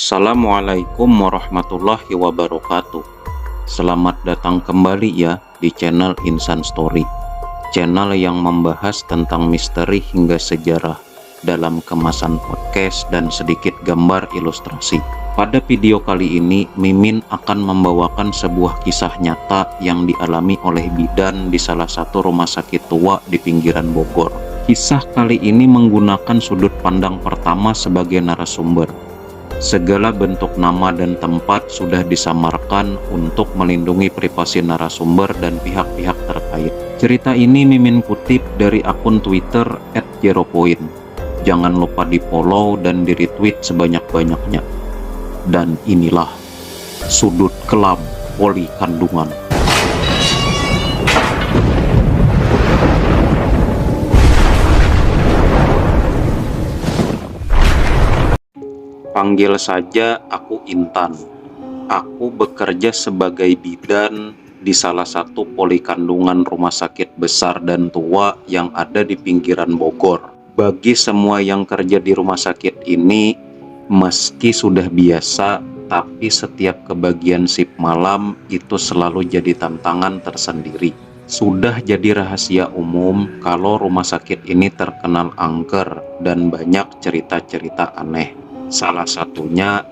Assalamualaikum warahmatullahi wabarakatuh. Selamat datang kembali ya di channel Insan Story, channel yang membahas tentang misteri hingga sejarah dalam kemasan podcast dan sedikit gambar ilustrasi. Pada video kali ini, Mimin akan membawakan sebuah kisah nyata yang dialami oleh bidan di salah satu rumah sakit tua di pinggiran Bogor. Kisah kali ini menggunakan sudut pandang pertama sebagai narasumber. Segala bentuk nama dan tempat sudah disamarkan untuk melindungi privasi narasumber dan pihak-pihak terkait. Cerita ini Mimin kutip dari akun Twitter @zeropoint. Jangan lupa di-follow dan di-retweet sebanyak-banyaknya. Dan inilah sudut kelam poli kandungan. Panggil saja aku Intan. Aku bekerja sebagai bidan di salah satu poli kandungan rumah sakit besar dan tua yang ada di pinggiran Bogor. Bagi semua yang kerja di rumah sakit ini, meski sudah biasa, tapi setiap kebagian shift malam itu selalu jadi tantangan tersendiri. Sudah jadi rahasia umum kalau rumah sakit ini terkenal angker dan banyak cerita-cerita aneh. Salah satunya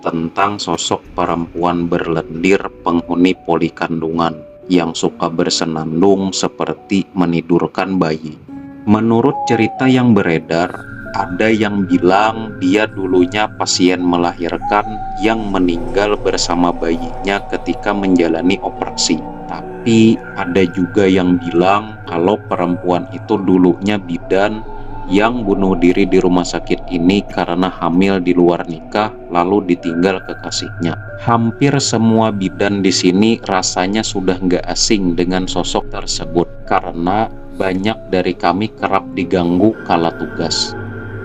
tentang sosok perempuan berlendir penghuni poli kandungan yang suka bersenandung seperti menidurkan bayi. Menurut cerita yang beredar, ada yang bilang dia dulunya pasien melahirkan yang meninggal bersama bayinya ketika menjalani operasi. Tapi ada juga yang bilang kalau perempuan itu dulunya bidan yang bunuh diri di rumah sakit ini karena hamil di luar nikah lalu ditinggal kekasihnya. Hampir semua bidan di sini rasanya sudah nggak asing dengan sosok tersebut karena banyak dari kami kerap diganggu kala tugas.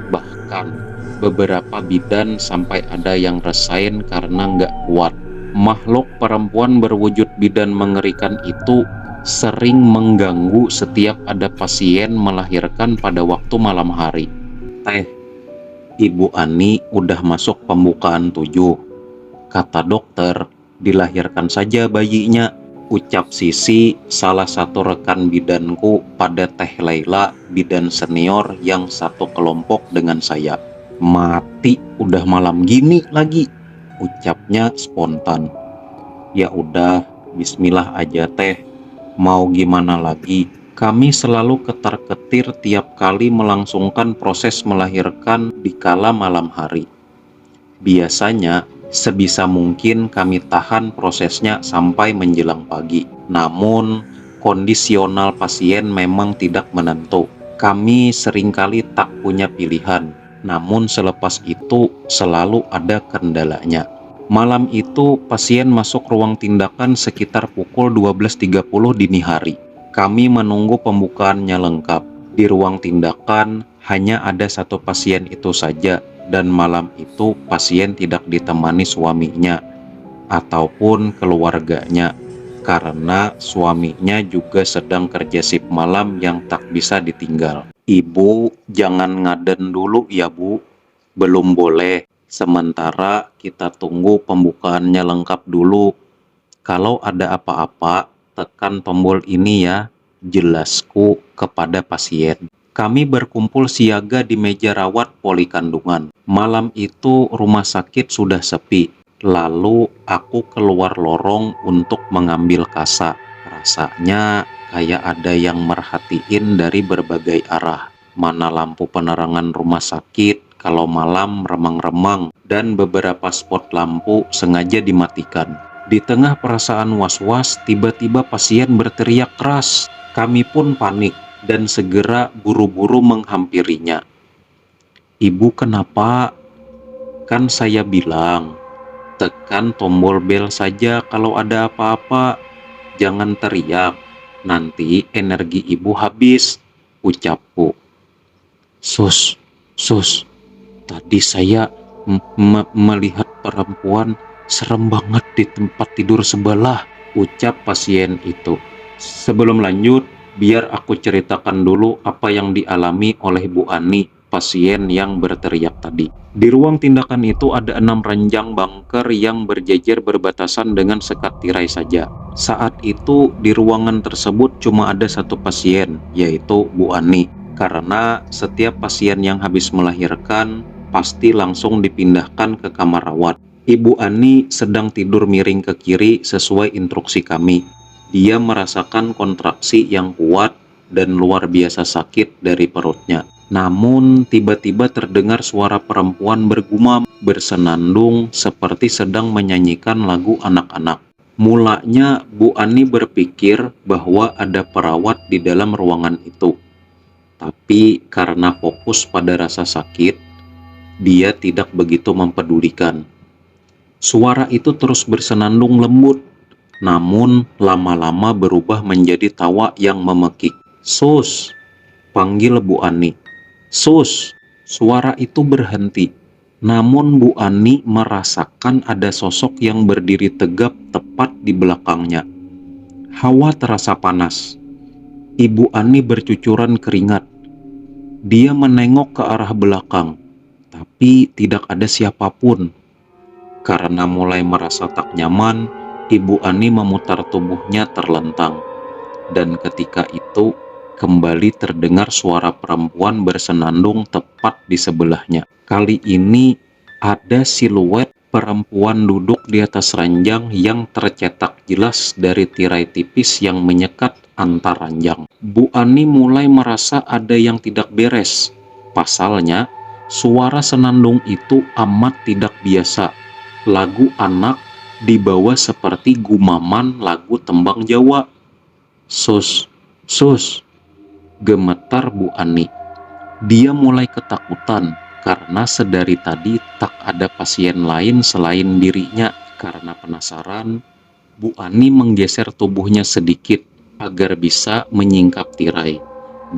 Bahkan beberapa bidan sampai ada yang resign karena nggak kuat. Makhluk perempuan berwujud bidan mengerikan itu sering mengganggu setiap ada pasien melahirkan pada waktu malam hari. Ibu Ani udah masuk pembukaan 7. Kata dokter, dilahirkan saja bayinya, ucap Sisi, salah satu rekan bidanku pada Teh Laila, bidan senior yang satu kelompok dengan saya. Mati, udah malam gini lagi, ucapnya spontan. Ya udah, bismillah aja Teh. Mau gimana lagi, kami selalu ketar-ketir tiap kali melangsungkan proses melahirkan di kala malam hari. Biasanya, sebisa mungkin kami tahan prosesnya sampai menjelang pagi. Namun, kondisional pasien memang tidak menentu. Kami seringkali tak punya pilihan, namun selepas itu selalu ada kendalanya. Malam itu pasien masuk ruang tindakan sekitar pukul 12.30 dini hari. Kami menunggu pembukaannya lengkap. Di ruang tindakan hanya ada satu pasien itu saja, dan malam itu pasien tidak ditemani suaminya ataupun keluarganya karena suaminya juga sedang kerja shift malam yang tak bisa ditinggal. Ibu jangan ngaden dulu ya Bu, belum boleh. Sementara kita tunggu pembukaannya lengkap dulu. Kalau ada apa-apa, tekan tombol ini ya, jelasku kepada pasien. Kami berkumpul siaga di meja rawat poli kandungan. Malam itu rumah sakit sudah sepi. Lalu aku keluar lorong untuk mengambil kasa. Rasanya kayak ada yang merhatiin dari berbagai arah. Mana lampu penerangan rumah sakit kalau malam remang-remang, dan beberapa spot lampu sengaja dimatikan. Di tengah perasaan was-was, tiba-tiba pasien berteriak keras. Kami pun panik dan segera buru-buru menghampirinya. Ibu kenapa? Kan saya bilang, tekan tombol bel saja kalau ada apa-apa. Jangan teriak, nanti energi ibu habis, ucapku. Sus, tadi saya melihat perempuan serem banget di tempat tidur sebelah, ucap pasien itu. Sebelum lanjut, biar aku ceritakan dulu apa yang dialami oleh Bu Ani pasien yang berteriak tadi. Di ruang tindakan itu ada 6 ranjang bunker yang berjejer berbatasan dengan sekat tirai saja. Saat itu di ruangan tersebut cuma ada satu pasien, yaitu Bu Ani. Karena setiap pasien yang habis melahirkan pasti langsung dipindahkan ke kamar rawat. Ibu Ani sedang tidur miring ke kiri sesuai instruksi kami. Dia merasakan kontraksi yang kuat dan luar biasa sakit dari perutnya. Namun tiba-tiba terdengar suara perempuan bergumam, bersenandung seperti sedang menyanyikan lagu anak-anak. Mulanya Bu Ani berpikir bahwa ada perawat di dalam ruangan itu. Tapi karena fokus pada rasa sakit, dia tidak begitu mempedulikan. Suara itu terus bersenandung lembut, namun lama-lama berubah menjadi tawa yang memekik. "Sus!" panggil Bu Ani. "Sus!" Suara itu berhenti. Namun Bu Ani merasakan ada sosok yang berdiri tegap tepat di belakangnya. Hawa terasa panas. Ibu Ani bercucuran keringat. Dia menengok ke arah belakang, tapi tidak ada siapapun. Karena mulai merasa tak nyaman, Ibu Ani memutar tubuhnya terlentang. Dan ketika itu, kembali terdengar suara perempuan bersenandung tepat di sebelahnya. Kali ini ada siluet perempuan duduk di atas ranjang yang tercetak jelas dari tirai tipis yang menyekat antar ranjang. Bu Ani mulai merasa ada yang tidak beres. Pasalnya, suara senandung itu amat tidak biasa. Lagu anak dibawa seperti gumaman lagu tembang Jawa. "Sus, sus!" gemetar Bu Ani. Dia mulai ketakutan karena sedari tadi tak ada pasien lain selain dirinya. Karena penasaran, Bu Ani menggeser tubuhnya sedikit agar bisa menyingkap tirai.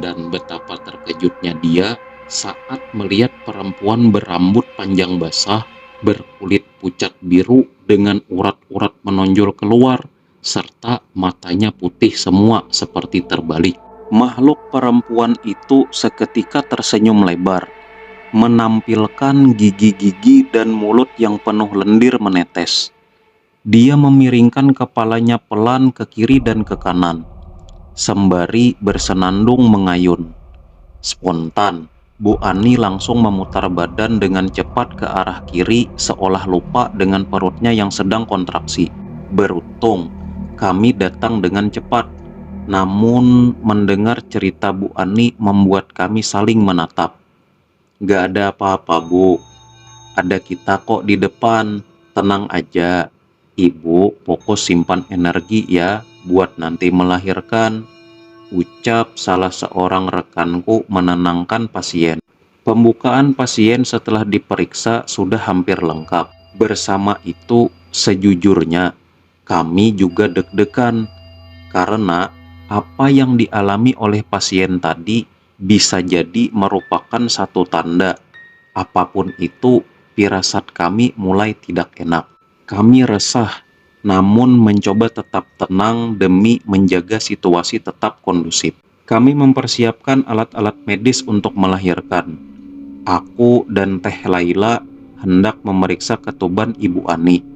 Dan betapa terkejutnya dia saat melihat perempuan berambut panjang basah, berkulit pucat biru dengan urat-urat menonjol keluar, serta matanya putih semua seperti terbalik. Makhluk perempuan itu seketika tersenyum lebar, menampilkan gigi-gigi dan mulut yang penuh lendir menetes. Dia memiringkan kepalanya pelan ke kiri dan ke kanan, sembari bersenandung mengayun. Spontan, Bu Ani langsung memutar badan dengan cepat ke arah kiri seolah lupa dengan perutnya yang sedang kontraksi. Beruntung, kami datang dengan cepat. Namun mendengar cerita Bu Ani membuat kami saling menatap. "Gak ada apa-apa, Bu. Ada kita kok di depan. Tenang aja. Ibu fokus simpan energi ya buat nanti melahirkan," ucap salah seorang rekanku menenangkan pasien. Pembukaan pasien setelah diperiksa sudah hampir lengkap. Bersama itu, sejujurnya kami juga deg-degan karena apa yang dialami oleh pasien tadi bisa jadi merupakan satu tanda. Apapun itu, firasat kami mulai tidak enak. Kami resah, namun mencoba tetap tenang demi menjaga situasi tetap kondusif. Kami mempersiapkan alat-alat medis untuk melahirkan. Aku dan Teh Laila hendak memeriksa ketuban Ibu Ani,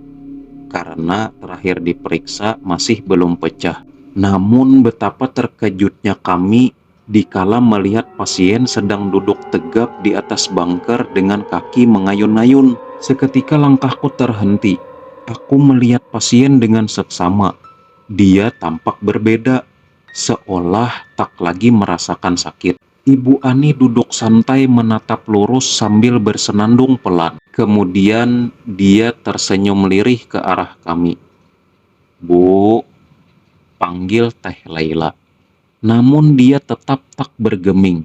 karena terakhir diperiksa masih belum pecah. Namun betapa terkejutnya kami dikala melihat pasien sedang duduk tegap di atas bunker dengan kaki mengayun-ayun. Seketika langkahku terhenti. Aku melihat pasien dengan seksama. Dia tampak berbeda, seolah tak lagi merasakan sakit. Ibu Ani duduk santai menatap lurus sambil bersenandung pelan. Kemudian dia tersenyum lirih ke arah kami. "Bu," panggil Teh Laila. Namun dia tetap tak bergeming.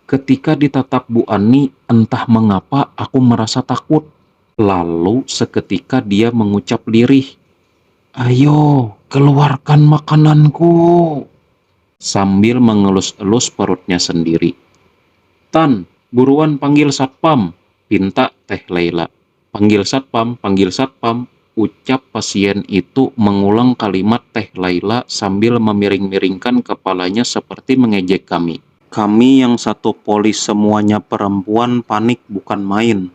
Ketika ditatap Bu Ani, entah mengapa aku merasa takut. Lalu seketika dia mengucap lirih, "Ayo, keluarkan makananku," sambil mengelus-elus perutnya sendiri. "Tan, buruan panggil satpam," pinta Teh Laila. "Panggil satpam, panggil satpam," ucap pasien itu mengulang kalimat Teh Laila sambil memiring-miringkan kepalanya seperti mengejek kami. Kami yang satu poli semuanya perempuan panik bukan main.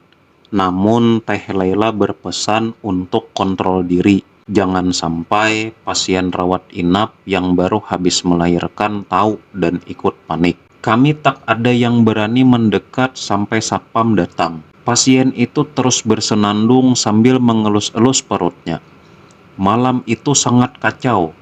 Namun Teh Laila berpesan untuk kontrol diri. Jangan sampai pasien rawat inap yang baru habis melahirkan tahu dan ikut panik. Kami tak ada yang berani mendekat sampai satpam datang. Pasien itu terus bersenandung sambil mengelus-elus perutnya. Malam itu sangat kacau.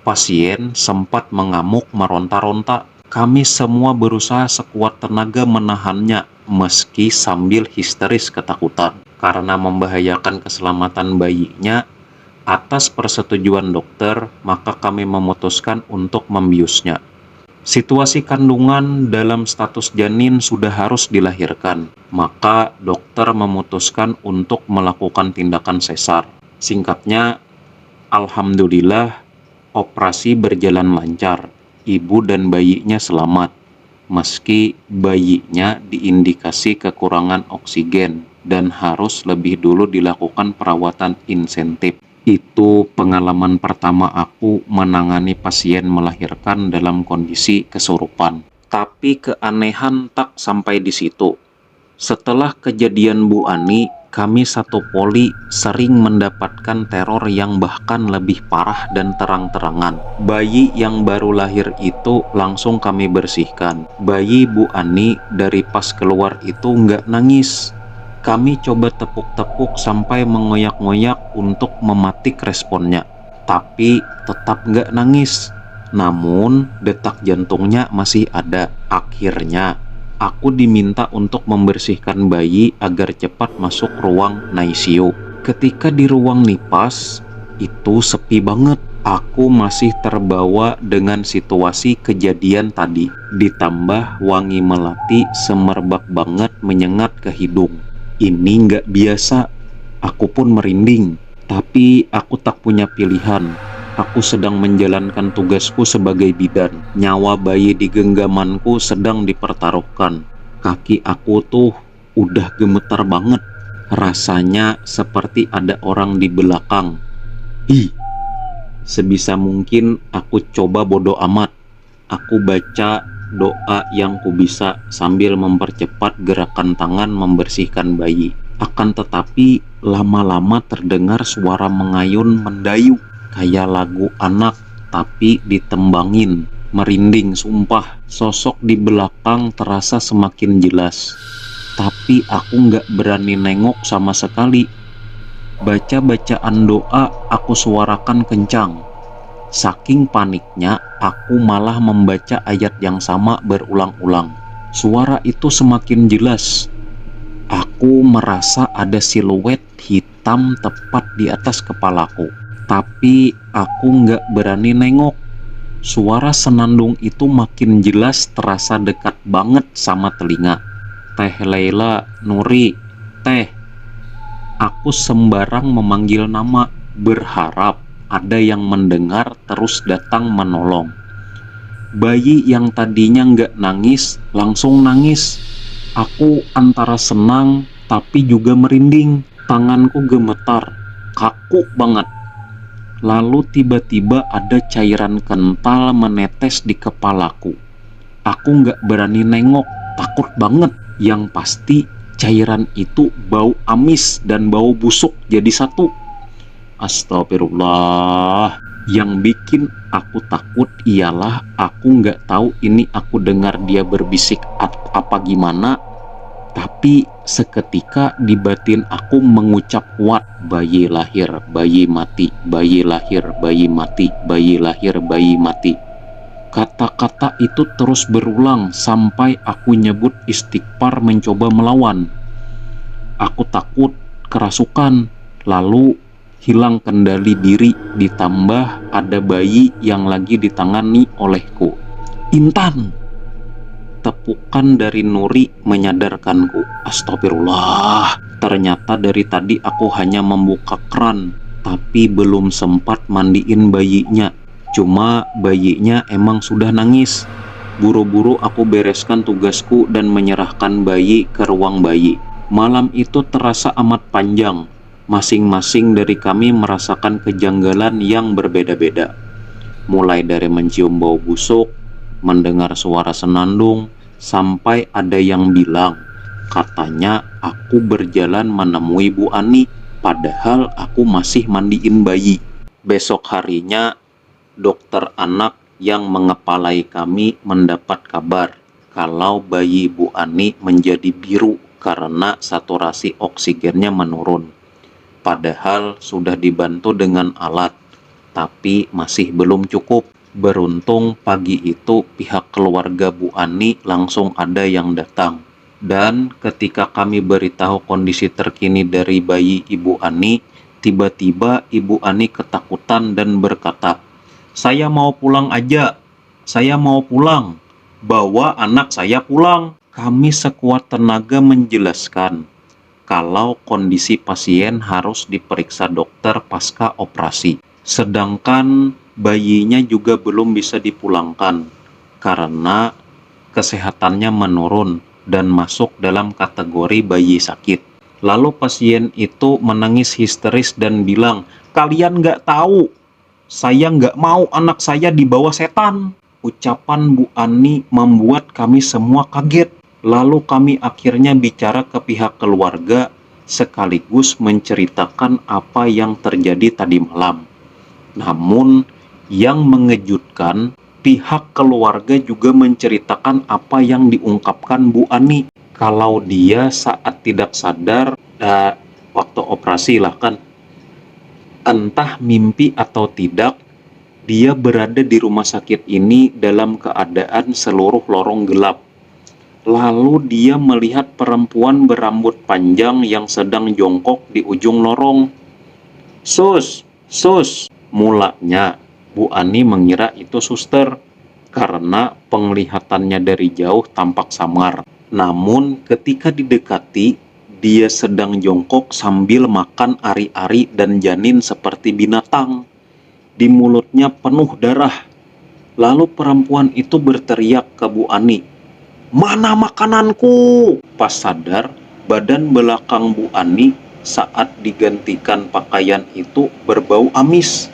Pasien sempat mengamuk meronta-ronta. Kami semua berusaha sekuat tenaga menahannya, meski sambil histeris ketakutan. Karena membahayakan keselamatan bayinya, atas persetujuan dokter, maka kami memutuskan untuk membiusnya. Situasi kandungan dalam status janin sudah harus dilahirkan, maka dokter memutuskan untuk melakukan tindakan sesar. Singkatnya, alhamdulillah, operasi berjalan lancar. Ibu dan bayinya selamat, meski bayinya diindikasi kekurangan oksigen dan harus lebih dulu dilakukan perawatan insentif. Itu pengalaman pertama aku menangani pasien melahirkan dalam kondisi kesurupan. Tapi keanehan tak sampai di situ. Setelah kejadian Bu Ani, kami satu poli sering mendapatkan teror yang bahkan lebih parah dan terang-terangan. Bayi yang baru lahir itu langsung kami bersihkan. Bayi Bu Ani dari pas keluar itu nggak nangis. Kami coba tepuk-tepuk sampai mengoyak-ngoyak untuk mematik responnya. Tapi tetap nggak nangis. Namun detak jantungnya masih ada. Akhirnya aku diminta untuk membersihkan bayi agar cepat masuk ruang NICU. Ketika di ruang nipas, itu sepi banget. Aku masih terbawa dengan situasi kejadian tadi. Ditambah wangi melati semerbak banget menyengat ke hidung. Ini nggak biasa. Aku pun merinding. Tapi aku tak punya pilihan. Aku sedang menjalankan tugasku sebagai bidan. Nyawa bayi di genggamanku sedang dipertaruhkan. Kaki aku tuh udah gemetar banget. Rasanya seperti ada orang di belakang. Sebisa mungkin aku coba bodo amat. Aku baca doa yang kubisa sambil mempercepat gerakan tangan membersihkan bayi. Akan tetapi lama-lama terdengar suara mengayun mendayu. Kayak lagu anak tapi ditembangin. Merinding sumpah. Sosok di belakang terasa semakin jelas. Tapi aku nggak berani nengok sama sekali. Baca-bacaan doa aku suarakan kencang. Saking paniknya aku malah membaca ayat yang sama berulang-ulang. Suara itu semakin jelas. Aku merasa ada siluet hitam tepat di atas kepalaku. Tapi aku nggak berani nengok. Suara senandung itu makin jelas terasa dekat banget sama telinga. Teh Laila, Nuri, Teh. Aku sembarang memanggil nama, berharap ada yang mendengar terus datang menolong. Bayi yang tadinya nggak nangis, langsung nangis. Aku antara senang tapi juga merinding. Tanganku gemetar, kaku banget. Lalu tiba-tiba ada cairan kental menetes di kepalaku. Aku nggak berani nengok, takut banget. Yang pasti cairan itu bau amis dan bau busuk jadi satu. Astagfirullah. Yang bikin aku takut ialah aku nggak tahu ini aku dengar dia berbisik apa gimana. Tapi seketika di batin aku mengucap kuat, bayi lahir, bayi mati, bayi lahir, bayi mati, bayi lahir, bayi mati. Kata-kata itu terus berulang sampai aku nyebut istighfar mencoba melawan. Aku takut kerasukan, lalu hilang kendali diri, ditambah ada bayi yang lagi ditangani olehku. Intan! Tepukan dari Nuri menyadarkanku. Astagfirullah. Ternyata dari tadi aku hanya membuka keran, tapi belum sempat mandiin bayinya. Cuma bayinya emang sudah nangis. Buru-buru aku bereskan tugasku dan menyerahkan bayi ke ruang bayi. Malam itu terasa amat panjang. Masing-masing dari kami merasakan kejanggalan yang berbeda-beda. Mulai dari mencium bau busuk, mendengar suara senandung, sampai ada yang bilang, katanya aku berjalan menemui Bu Ani, padahal aku masih mandiin bayi. Besok harinya, dokter anak yang mengepalai kami mendapat kabar kalau bayi Bu Ani menjadi biru karena saturasi oksigennya menurun. Padahal sudah dibantu dengan alat, tapi masih belum cukup. Beruntung pagi itu pihak keluarga Bu Ani langsung ada yang datang. Dan ketika kami beritahu kondisi terkini dari bayi Ibu Ani, tiba-tiba Ibu Ani ketakutan dan berkata, "Saya mau pulang aja, saya mau pulang, bawa anak saya pulang." Kami sekuat tenaga menjelaskan kalau kondisi pasien harus diperiksa dokter pasca operasi. Sedangkan bayinya juga belum bisa dipulangkan karena kesehatannya menurun dan masuk dalam kategori bayi sakit. Lalu pasien itu menangis histeris dan bilang, "Kalian nggak tahu, saya nggak mau anak saya dibawa setan." Ucapan Bu Ani membuat kami semua kaget. Lalu kami akhirnya bicara ke pihak keluarga sekaligus menceritakan apa yang terjadi tadi malam. Namun yang mengejutkan, pihak keluarga juga menceritakan apa yang diungkapkan Bu Ani. Kalau dia saat tidak sadar waktu operasi lah kan, entah mimpi atau tidak, dia berada di rumah sakit ini dalam keadaan seluruh lorong gelap. Lalu dia melihat perempuan berambut panjang yang sedang jongkok di ujung lorong. "Sus, sus." Mulanya Bu Ani mengira itu suster karena penglihatannya dari jauh tampak samar. Namun ketika didekati, dia sedang jongkok sambil makan ari-ari dan janin seperti binatang. Di mulutnya penuh darah. Lalu perempuan itu berteriak ke Bu Ani, "Mana makananku?" Pas sadar, badan belakang Bu Ani saat digantikan pakaian itu berbau amis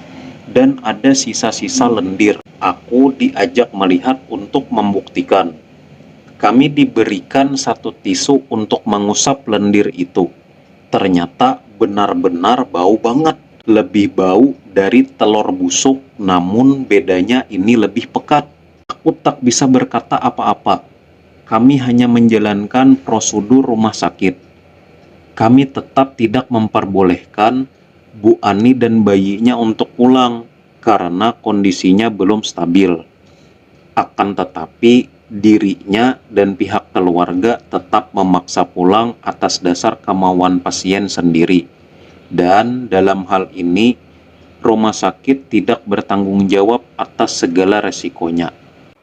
dan ada sisa-sisa lendir. Aku diajak melihat untuk membuktikan. Kami diberikan satu tisu untuk mengusap lendir itu. Ternyata benar-benar bau banget. Lebih bau dari telur busuk, namun bedanya ini lebih pekat. Aku tak bisa berkata apa-apa. Kami hanya menjalankan prosedur rumah sakit. Kami tetap tidak memperbolehkan Bu Ani dan bayinya untuk pulang karena kondisinya belum stabil. Akan tetapi dirinya dan pihak keluarga tetap memaksa pulang atas dasar kemauan pasien sendiri. Dan dalam hal ini, rumah sakit tidak bertanggung jawab atas segala resikonya.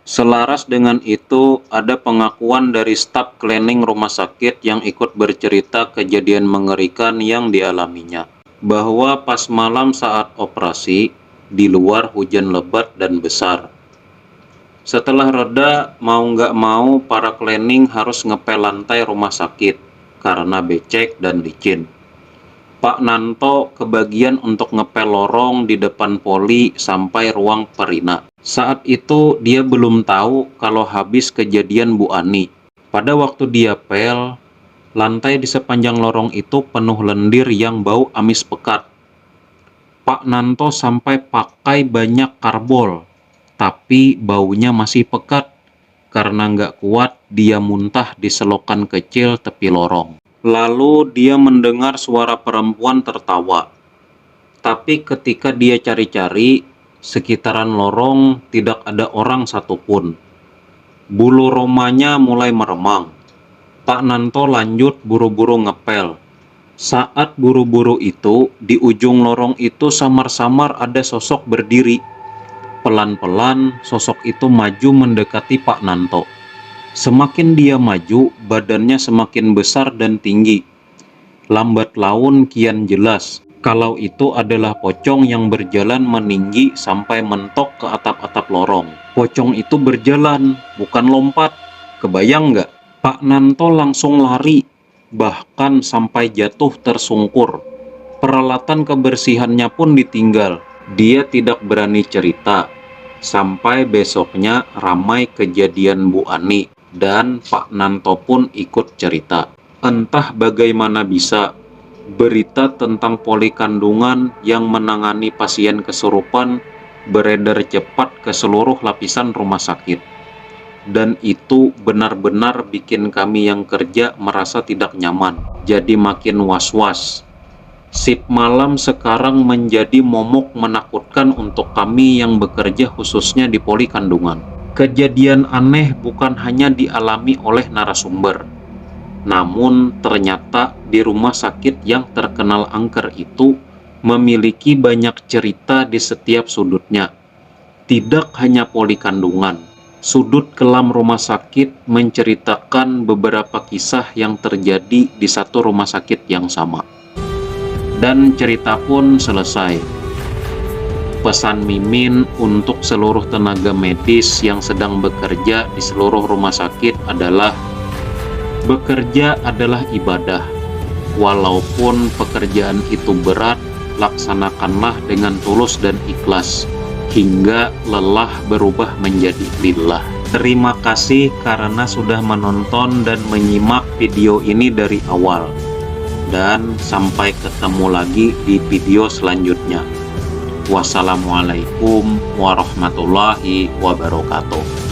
Selaras dengan itu, ada pengakuan dari staf cleaning rumah sakit yang ikut bercerita kejadian mengerikan yang dialaminya. Bahwa pas malam saat operasi, di luar hujan lebat dan besar. Setelah reda, mau nggak mau para cleaning harus ngepel lantai rumah sakit karena becek dan licin. Pak Nanto kebagian untuk ngepel lorong di depan poli sampai ruang perina. Saat itu dia belum tahu kalau habis kejadian Bu Ani. Pada waktu dia pel, lantai di sepanjang lorong itu penuh lendir yang bau amis pekat. Pak Nanto sampai pakai banyak karbol, tapi baunya masih pekat. Karena nggak kuat, dia muntah di selokan kecil tepi lorong. Lalu dia mendengar suara perempuan tertawa. Tapi ketika dia cari-cari, sekitaran lorong tidak ada orang satupun. Bulu romanya mulai meremang. Pak Nanto lanjut buru-buru ngepel. Saat buru-buru itu, di ujung lorong itu samar-samar ada sosok berdiri. Pelan-pelan sosok itu maju mendekati Pak Nanto. Semakin dia maju, badannya semakin besar dan tinggi. Lambat laun kian jelas kalau itu adalah pocong yang berjalan meninggi sampai mentok ke atap-atap lorong. Pocong itu berjalan, bukan lompat. Kebayang nggak? Pak Nanto langsung lari, bahkan sampai jatuh tersungkur. Peralatan kebersihannya pun ditinggal. Dia tidak berani cerita. Sampai besoknya ramai kejadian Bu Ani dan Pak Nanto pun ikut cerita. Entah bagaimana bisa berita tentang poli kandungan yang menangani pasien kesurupan beredar cepat ke seluruh lapisan rumah sakit. Dan itu benar-benar bikin kami yang kerja merasa tidak nyaman, jadi makin was-was. Sip malam sekarang menjadi momok menakutkan untuk kami yang bekerja khususnya di poli kandungan. Kejadian aneh bukan hanya dialami oleh narasumber, namun ternyata di rumah sakit yang terkenal angker itu memiliki banyak cerita di setiap sudutnya. Tidak hanya poli kandungan, sudut kelam rumah sakit menceritakan beberapa kisah yang terjadi di satu rumah sakit yang sama. Dan cerita pun selesai. Pesan Mimin untuk seluruh tenaga medis yang sedang bekerja di seluruh rumah sakit adalah: bekerja adalah ibadah. Walaupun pekerjaan itu berat, laksanakanlah dengan tulus dan ikhlas, hingga lelah berubah menjadi lillah. Terima kasih karena sudah menonton dan menyimak video ini dari awal. Dan sampai ketemu lagi di video selanjutnya. Wassalamualaikum warahmatullahi wabarakatuh.